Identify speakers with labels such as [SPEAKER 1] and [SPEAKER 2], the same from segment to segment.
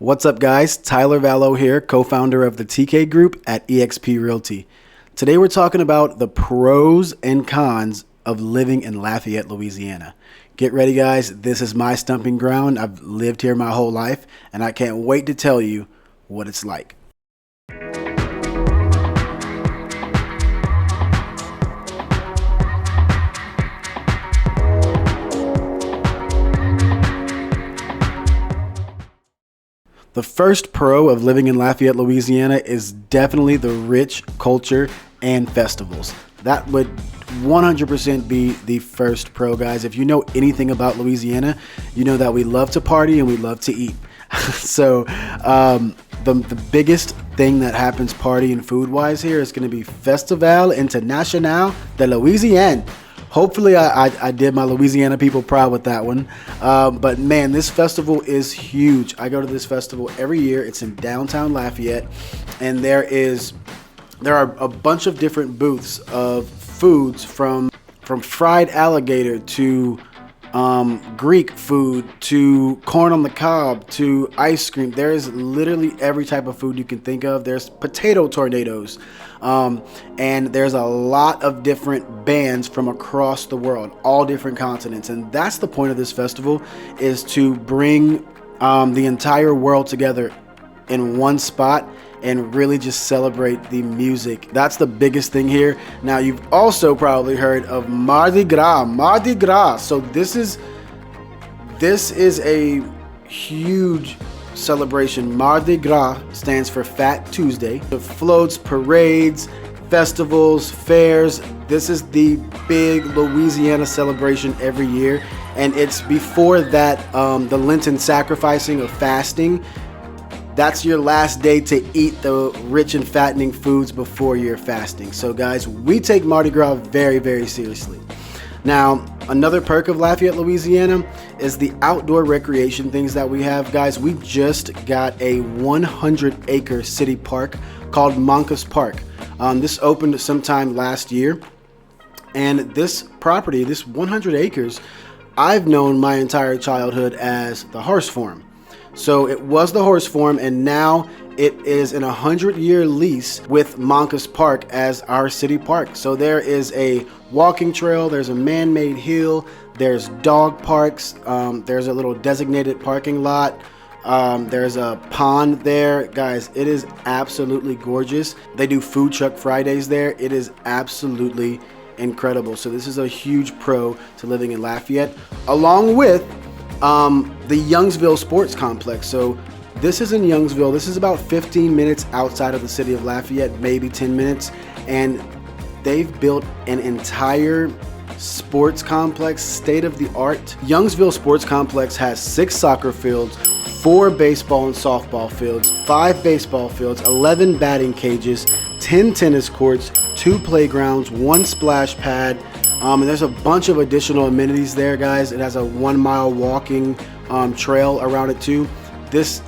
[SPEAKER 1] What's up, guys? Tyler Vallot here, co-founder of the TK Group at eXp Realty. Today we're talking about the pros and cons of living in Lafayette, Louisiana. Get ready, guys. This is my stomping ground. I've lived here my whole life, and I can't wait to tell you what it's like. The first pro of living in Lafayette, Louisiana is definitely the rich culture and festivals. That would 100% be the first pro, guys. If you know anything about Louisiana, you know that we love to party and we love to eat. So the biggest thing that happens party and food wise here is going to be Festival International de Louisiane. Hopefully I did my Louisiana people proud with that one. But man, this festival is huge. I go to this festival every year. It's in downtown Lafayette, and there are a bunch of different booths of foods from fried alligator to Greek food to corn on the cob to ice cream. There's literally every type of food you can think of. There's potato tornadoes. And there's a lot of different bands from across the world, all different continents. And that's the point of this festival, is to bring the entire world together in one spot and really just celebrate the music. That's the biggest thing here. Now, you've also probably heard of Mardi Gras. Mardi Gras. So this is a huge celebration. Mardi Gras stands for Fat Tuesday. The floats, parades, festivals, fairs. This is the big Louisiana celebration every year, and it's before that the Lenten sacrificing of fasting. That's your last day to eat the rich and fattening foods before you're fasting. So guys, we take Mardi Gras very, very seriously. Now, another perk of Lafayette, Louisiana is the outdoor recreation things that we have. Guys, we just got a 100-acre city park called Moncus Park. This opened sometime last year. And this property, this 100 acres, I've known my entire childhood as the horse farm. So it was the horse farm, and now it is an 100-year lease with Moncus Park as our city park. So there is a walking trail, there's a man-made hill, there's dog parks, there's a little designated parking lot, there's a pond there. Guys, it is absolutely gorgeous. They do food truck Fridays there. It is absolutely incredible. So this is a huge pro to living in Lafayette, along with the Youngsville Sports Complex. So this is in Youngsville. This is about 15 minutes outside of the city of Lafayette, maybe 10 minutes. And they've built an entire sports complex, state of the art. Youngsville Sports Complex has 6 soccer fields, 4 baseball and softball fields, 5 baseball fields, 11 batting cages, 10 tennis courts, 2 playgrounds, 1 splash pad. And there's a bunch of additional amenities there, guys. It has a 1-mile walking trail around it too. This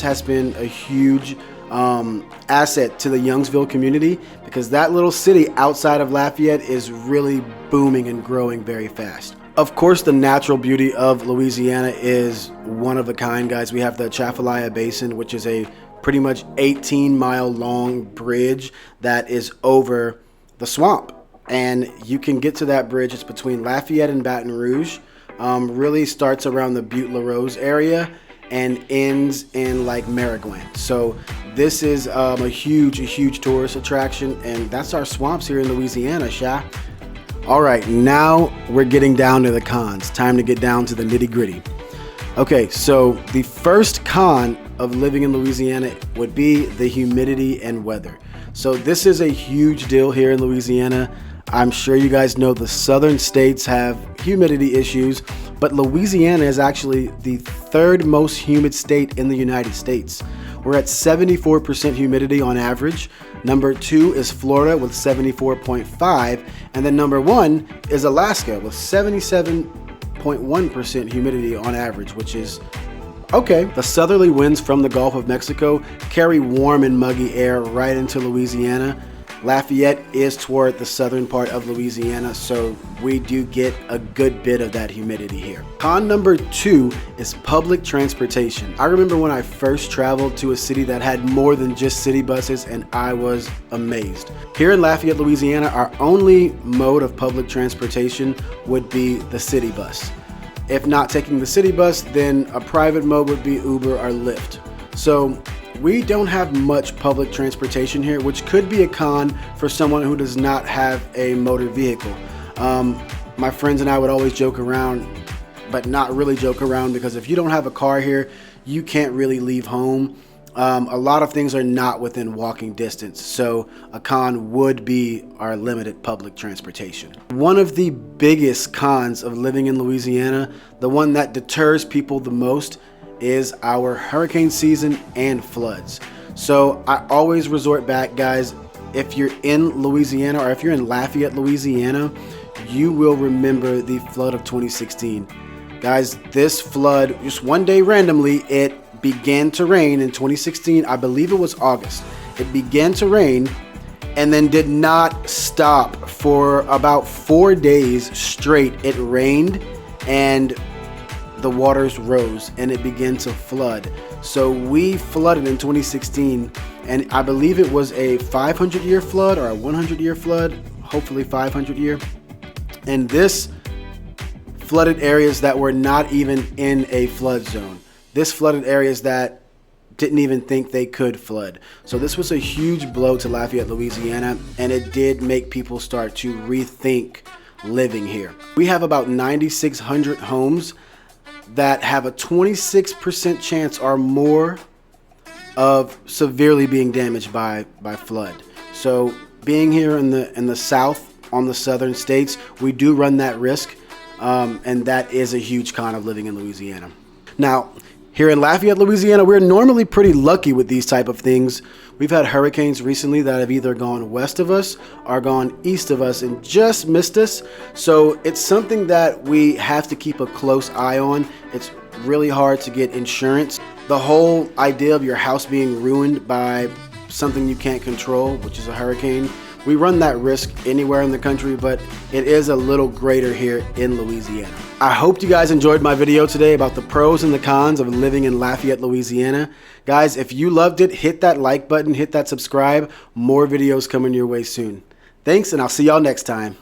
[SPEAKER 1] has been a huge asset to the Youngsville community, because that little city outside of Lafayette is really booming and growing very fast. Of course, the natural beauty of Louisiana is one of a kind, guys. We have the Atchafalaya Basin, which is a pretty much 18-mile long bridge that is over the swamp. And you can get to that bridge. It's between Lafayette and Baton Rouge. Really starts around the Butte-La Rose area and ends in like Maryland. So this is a huge tourist attraction, and that's our swamps here in Louisiana, Sha. All right, now we're getting down to the cons. Time to get down to the nitty-gritty. Okay, so the first con of living in Louisiana would be the humidity and weather. So this is a huge deal here in Louisiana. I'm sure you guys know the southern states have humidity issues, but Louisiana is actually the 3rd most humid state in the United States. We're at 74% humidity on average. Number 2 is Florida with 74.5, and then number 1 is Alaska with 77.1% humidity on average, which is okay. The southerly winds from the Gulf of Mexico carry warm and muggy air right into Louisiana. Lafayette is toward the southern part of Louisiana, so we do get a good bit of that humidity here. Con number 2 is public transportation. I remember when I first traveled to a city that had more than just city buses, and I was amazed. Here in Lafayette, Louisiana, our only mode of public transportation would be the city bus. If not taking the city bus, then a private mode would be Uber or Lyft. So we don't have much public transportation here, which could be a con for someone who does not have a motor vehicle. My friends and I would always joke around, but not really joke around, because if you don't have a car here, you can't really leave home. A lot of things are not within walking distance, so a con would be our limited public transportation. One of the biggest cons of living in Louisiana, the one that deters people the most, is our hurricane season and floods. So I always resort back, guys, if you're in Louisiana or if you're in Lafayette, Louisiana, you will remember the flood of 2016. Guys, this flood, just one day randomly, it began to rain in 2016. I believe it was August. It began to rain and then did not stop for about 4 days straight. It rained and the waters rose and it began to flood. So we flooded in 2016, and I believe it was a 500-year flood or a 100-year flood, hopefully 500-year. And this flooded areas that were not even in a flood zone. This flooded areas that didn't even think they could flood. So this was a huge blow to Lafayette, Louisiana, and it did make people start to rethink living here. We have about 9,600 homes that have a 26% chance or more of severely being damaged by flood. So being here in the south, on the southern states, we do run that risk, and that is a huge con of living in Louisiana. Now, here in Lafayette, Louisiana, we're normally pretty lucky with these type of things. We've had hurricanes recently that have either gone west of us or gone east of us and just missed us. So it's something that we have to keep a close eye on. It's really hard to get insurance. The whole idea of your house being ruined by something you can't control, which is a hurricane, we run that risk anywhere in the country, but it is a little greater here in Louisiana. I hope you guys enjoyed my video today about the pros and the cons of living in Lafayette, Louisiana. Guys, if you loved it, hit that like button, hit that subscribe. More videos coming your way soon. Thanks, and I'll see y'all next time.